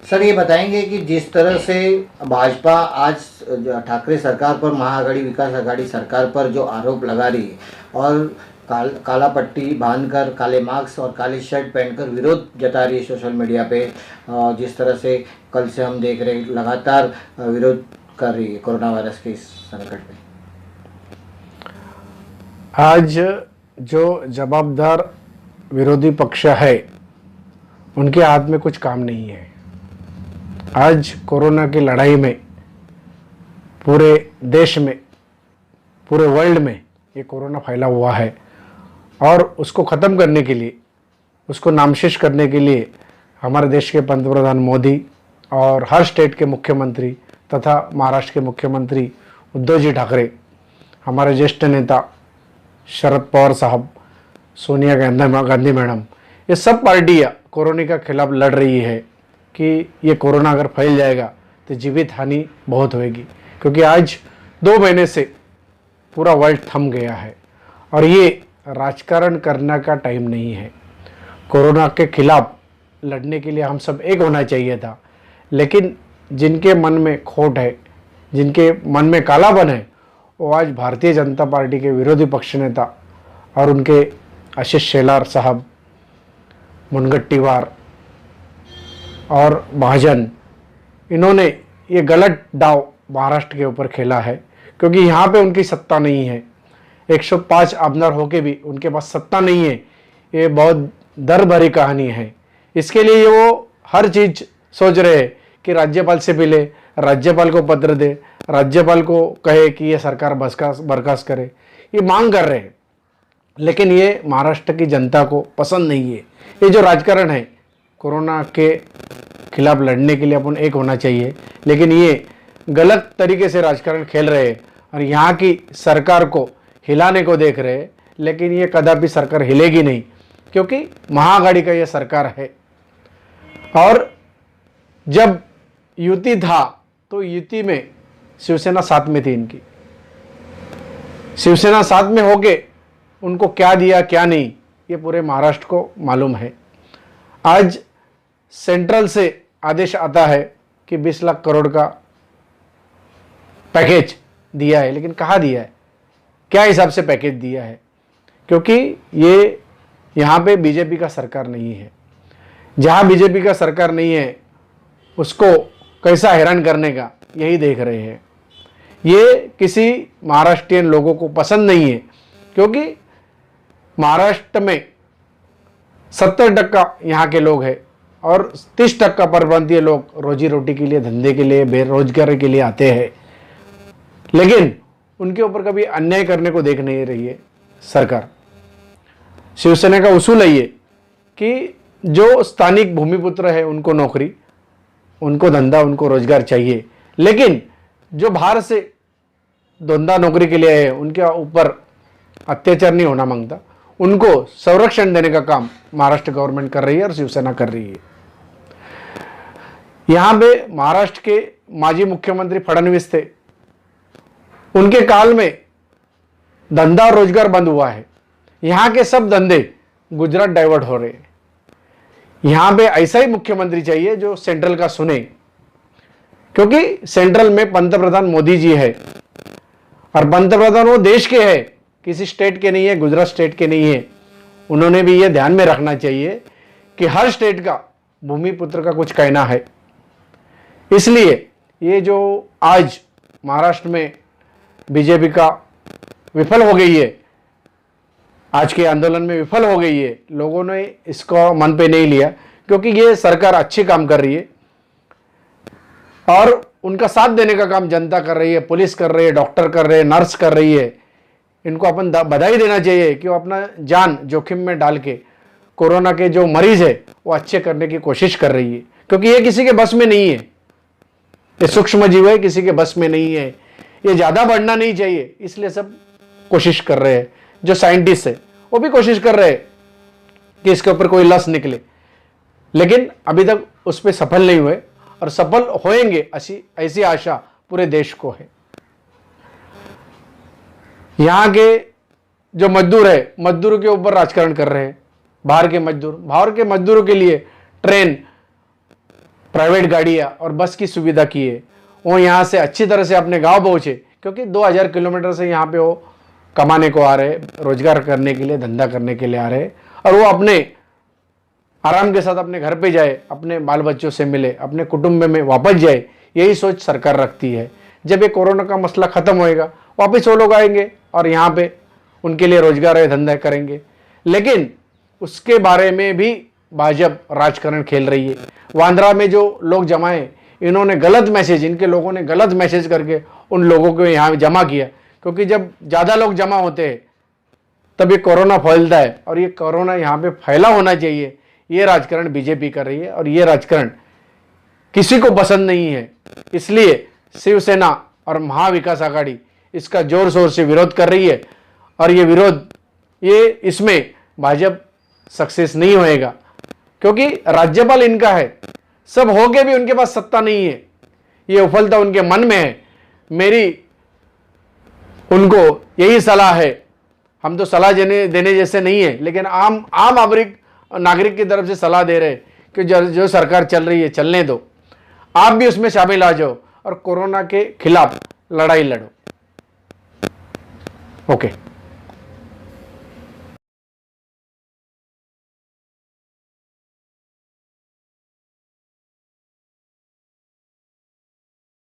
Sir ये बताएंगे कि जिस तरह से भाजपा आज ठाकरे सरकार पर, महाआघाड़ी विकास आघाड़ी सरकार पर जो आरोप लगा रही है और काला पट्टी बांधकर, काले मास्क और काली शर्ट पहनकर विरोध जता रही है सोशल मीडिया पे, जिस तरह से कल से हम देख रहे हैं लगातार विरोध कर रही है कोरोना वायरस के इस संकट में। आज जो जवाबदार विरोधी पक्ष है उनके हाथ में कुछ काम नहीं है। आज कोरोना की लड़ाई में पूरे देश में, पूरे वर्ल्ड में ये कोरोना फैला हुआ है और उसको ख़त्म करने के लिए, उसको नामशेष करने के लिए हमारे देश के पंतप्रधान मोदी और हर स्टेट के मुख्यमंत्री तथा महाराष्ट्र के मुख्यमंत्री उद्धव जी ठाकरे, हमारे ज्येष्ठ नेता शरद पवार साहब, सोनिया गांधी मैडम, ये सब पार्टियाँ कोरोना के खिलाफ लड़ रही है कि ये कोरोना अगर फैल जाएगा तो जीवित हानि बहुत होगी। क्योंकि आज 2 महीने से पूरा वर्ल्ड थम गया है और ये राजकारण करने का टाइम नहीं है। कोरोना के खिलाफ लड़ने के लिए हम सब एक होना चाहिए था, लेकिन जिनके मन में खोट है, जिनके मन में कालापन है, वो आज भारतीय जनता पार्टी के विरोधी पक्ष नेता और उनके आशीष शेलार साहब, मुनगट्टीवार और महाजन, इन्होंने ये गलत दाव महाराष्ट्र के ऊपर खेला है। क्योंकि यहाँ पे उनकी सत्ता नहीं है, 105 आमदार होके भी उनके पास सत्ता नहीं है। ये बहुत दर्द भरी कहानी है। इसके लिए वो हर चीज़ सोच रहे हैं कि राज्यपाल से मिले, राज्यपाल को पत्र दे, राज्यपाल को कहे कि ये सरकार बर्खास्त करे, ये मांग कर रहे हैं। लेकिन ये महाराष्ट्र की जनता को पसंद नहीं है। ये जो राजकारण है, कोरोना के खिलाफ लड़ने के लिए अपन एक होना चाहिए, लेकिन ये गलत तरीके से राजकारण खेल रहे हैं और यहाँ की सरकार को हिलाने को देख रहे हैं। लेकिन ये कदापि सरकार हिलेगी नहीं, क्योंकि महाआघाड़ी का ये सरकार है। और जब युति था तो युति में शिवसेना साथ में थी, इनकी शिवसेना साथ में होके उनको क्या दिया क्या नहीं, ये पूरे महाराष्ट्र को मालूम है। आज सेंट्रल से आदेश आता है कि 20 लाख करोड़ का पैकेज दिया है, लेकिन कहाँ दिया है, क्या हिसाब से पैकेज दिया है? क्योंकि ये यहाँ पे बीजेपी का सरकार नहीं है। जहाँ बीजेपी का सरकार नहीं है उसको कैसा हैरान करने का यही देख रहे हैं। ये किसी महाराष्ट्रियन लोगों को पसंद नहीं है, क्योंकि महाराष्ट्र में 70% यहाँ के लोग हैं और 30% परप्रांतीय लोग रोजी रोटी के लिए, धंधे के लिए, बेरोजगारी के लिए आते हैं। लेकिन उनके ऊपर कभी अन्याय करने को देख नहीं रही है सरकार। शिवसेना का उसूल है ये कि जो स्थानिक भूमिपुत्र है उनको नौकरी, उनको धंधा, उनको रोजगार चाहिए। लेकिन जो बाहर से धंधा नौकरी के लिए है उनके ऊपर अत्याचार नहीं होना मांगता, उनको संरक्षण देने का काम महाराष्ट्र गवर्नमेंट कर रही है और शिवसेना कर रही है। यहाँ पे महाराष्ट्र के माजी मुख्यमंत्री फडणवीस थे, उनके काल में धंधा और रोजगार बंद हुआ है। यहाँ के सब धंधे गुजरात डाइवर्ट हो रहे हैं। यहाँ पे ऐसा ही मुख्यमंत्री चाहिए जो सेंट्रल का सुने, क्योंकि सेंट्रल में पंतप्रधान मोदी जी है और पंतप्रधान वो देश के है, किसी स्टेट के नहीं है, गुजरात स्टेट के नहीं है। उन्होंने भी ये ध्यान में रखना चाहिए कि हर स्टेट का भूमिपुत्र का कुछ कहना है। इसलिए ये जो आज महाराष्ट्र में बीजेपी का विफल हो गई है, आज के आंदोलन में विफल हो गई है, लोगों ने इसको मन पे नहीं लिया, क्योंकि ये सरकार अच्छी काम कर रही है और उनका साथ देने का काम जनता कर रही है, पुलिस कर रही है, डॉक्टर कर रहे हैं, नर्स कर रही है। इनको अपन बधाई देना चाहिए कि वो अपना जान जोखिम में डाल के कोरोना के जो मरीज है वो अच्छे करने की कोशिश कर रही है, क्योंकि ये किसी के बस में नहीं है। ये सूक्ष्म जीव है, किसी के बस में नहीं है, ये ज़्यादा बढ़ना नहीं चाहिए, इसलिए सब कोशिश कर रहे हैं। जो साइंटिस्ट है वो भी कोशिश कर रहे हैं कि इसके ऊपर कोई लस निकले, लेकिन अभी तक उस पर सफल नहीं हुए और सफल होएंगे ऐसी आशा पूरे देश को है। यहाँ के जो मजदूर है, मजदूरों के ऊपर राजकारण कर रहे हैं। बाहर के मजदूरों के लिए ट्रेन प्राइवेट गाड़ियाँ और बस की सुविधा की है, वो यहाँ से अच्छी तरह से अपने गांव पहुँचे, क्योंकि 2000 किलोमीटर से यहाँ पे वो कमाने को आ रहे, रोजगार करने के लिए, धंधा करने के लिए आ रहे, और वो अपने आराम के साथ अपने घर पे जाए, अपने बाल बच्चों से मिले, अपने कुटुंब में वापस जाए। यही सोच सरकार रखती है। जब ये कोरोना का मसला खत्म होएगा, वापस वो लोग आएंगे और यहाँ पे उनके लिए रोजगार है, धंधा करेंगे। लेकिन उसके बारे में भी भाजपा राजकारण खेल रही है। वांद्रा में जो लोग जमाए, इन्होंने गलत मैसेज, इनके लोगों ने गलत मैसेज करके उन लोगों को यहाँ जमा किया, क्योंकि जब ज़्यादा लोग जमा होते हैं तब ये कोरोना फैलता है, और ये कोरोना यहाँ पे फैला होना चाहिए। ये राजकारण बीजेपी कर रही है, और ये राजकारण किसी को पसंद नहीं है। इसलिए शिवसेना और महाविकास आघाड़ी इसका जोर शोर से विरोध कर रही है, और ये विरोध, ये इसमें भाजपा सक्सेस नहीं होएगा, क्योंकि राज्यपाल इनका है, सब हो के भी उनके पास सत्ता नहीं है। ये उफलता उनके मन में है। मेरी उनको यही सलाह है, हम तो सलाह देने जैसे नहीं है, लेकिन आम नागरिक की तरफ से सलाह दे रहे हैं कि जो सरकार चल रही है चलने दो, आप भी उसमें शामिल आ जाओ और कोरोना के खिलाफ लड़ाई लड़ो। ओके।